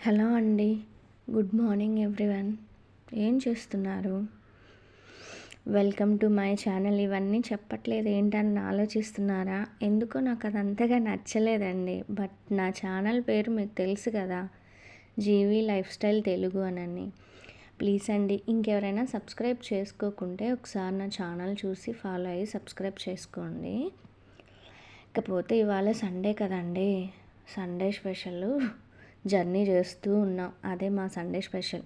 Hello అండి. Good morning everyone. ఏం చేస్తున్నారు? Welcome to my channel. ఇవన్నీ చెప్పట్లేదు ఏంటని ఆలోచిస్తున్నారా? ఎందుకో నాకు అది అంతగా నచ్చలేదండి. బట్ నా ఛానల్ పేరు మీకు తెలుసు కదా, జీవి లైఫ్ స్టైల్ తెలుగు అని. ప్లీజ్ అండి, ఇంకెవరైనా సబ్స్క్రైబ్ చేసుకోకుంటే ఒకసారి నా ఛానల్ చూసి ఫాలో అయ్యి సబ్స్క్రైబ్ చేసుకోండి. ఇకపోతే ఇవాళ సండే కదండి, సండే స్పెషల్ జర్నీ చేస్తూ ఉన్నాం. అదే మా సండే స్పెషల్.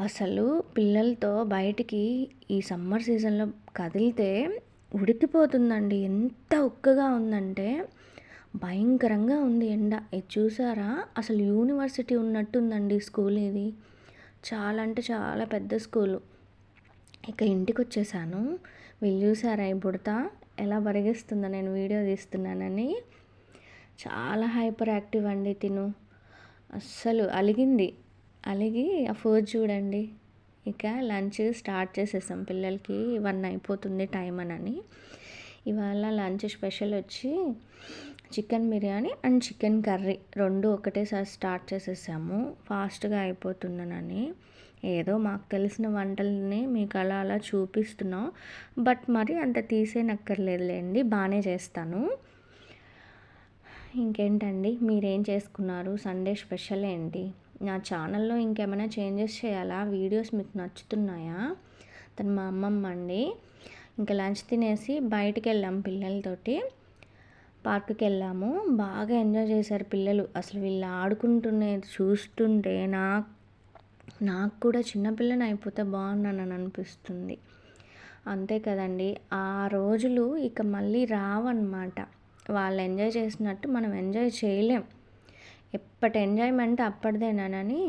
అసలు పిల్లలతో బయటికి ఈ సమ్మర్ సీజన్లో కదిలితే ఉడికిపోతుందండి. ఎంత ఉక్కగా ఉందంటే భయంకరంగా ఉంది ఎండ. ఇది చూసారా, అసలు యూనివర్సిటీ ఉన్నట్టుందండి స్కూల్. ఇది చాలా అంటే చాలా పెద్ద స్కూలు. ఇక ఇంటికి వచ్చేసాను. వీళ్ళు చూసారా ఈ బుడత ఎలా పరిగెస్తుందో నేను వీడియో తీస్తున్నానని. చాలా హైపర్ యాక్టివ్ అండి తిను. అస్సలు అలిగి ఆ ఫోజ్ చూడండి. ఇక లంచ్ స్టార్ట్ చేసేసాం. పిల్లలకి 1 అయిపోతుంది టైం అని. ఇవాళ లంచ్ స్పెషల్ వచ్చి chicken biryani and chicken curry 2 ఒకటేసారి స్టార్ట్ చేసేసాము, ఫాస్ట్గా అయిపోతుందనని. ఏదో మాకు తెలిసిన వంటల్ని మీకు అలా చూపిస్తున్నాం. బట్ మరి అంత తీసేనక్కర్లేదులేండి, బాగానే చేస్తాను. ఇంకేంటండి, మీరేం చేసుకున్నారు? సండే స్పెషల్ ఏంటి? నా ఛానల్లో ఇంకేమైనా చేంజెస్ చేయాలా? వీడియోస్ మీకు నచ్చుతున్నాయా? తను మా అమ్మమ్మ అండి. ఇంకా లంచ్ తినేసి బయటికి వెళ్ళాము పిల్లలతోటి, పార్కుకి వెళ్ళాము. బాగా ఎంజాయ్ చేశారు పిల్లలు. అసలు వీళ్ళు ఆడుకుంటున్నది చూస్తుంటే నాకు కూడా చిన్నపిల్లని అయిపోతే బాగున్నానని అనిపిస్తుంది. అంతే కదండి, ఆ రోజులు ఇక మళ్ళీ రావన్నమాట. వాళ్ళు ఎంజాయ్ చేసినట్టు మనం ఎంజాయ్ చేయలేం. ఎప్పటి ఎంజాయ్మెంట్ అప్పటిదేనానని.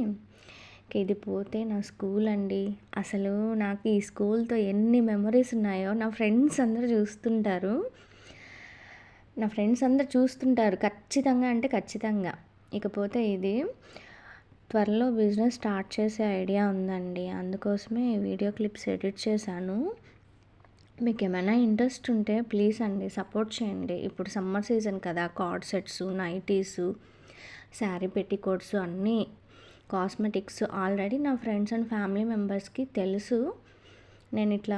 ఇది పోతే నా స్కూల్ అండి. అసలు నాకు ఈ స్కూల్తో ఎన్ని మెమరీస్ ఉన్నాయో నా ఫ్రెండ్స్ అందరూ చూస్తుంటారు ఖచ్చితంగా అంటే ఖచ్చితంగా. ఇకపోతే ఇది త్వరలో బిజినెస్ స్టార్ట్ చేసే ఐడియా ఉందండి. అందుకోసమే వీడియో క్లిప్స్ ఎడిట్ చేశాను. మీకు ఏమైనా ఇంట్రెస్ట్ ఉంటే ప్లీజ్ అండి సపోర్ట్ చేయండి. ఇప్పుడు సమ్మర్ సీజన్ కదా, card sets, nighties, sari petticoats అన్నీ, కాస్మెటిక్స్ ఆల్రెడీ నా ఫ్రెండ్స్ అండ్ ఫ్యామిలీ మెంబర్స్కి తెలుసు. నేను ఇట్లా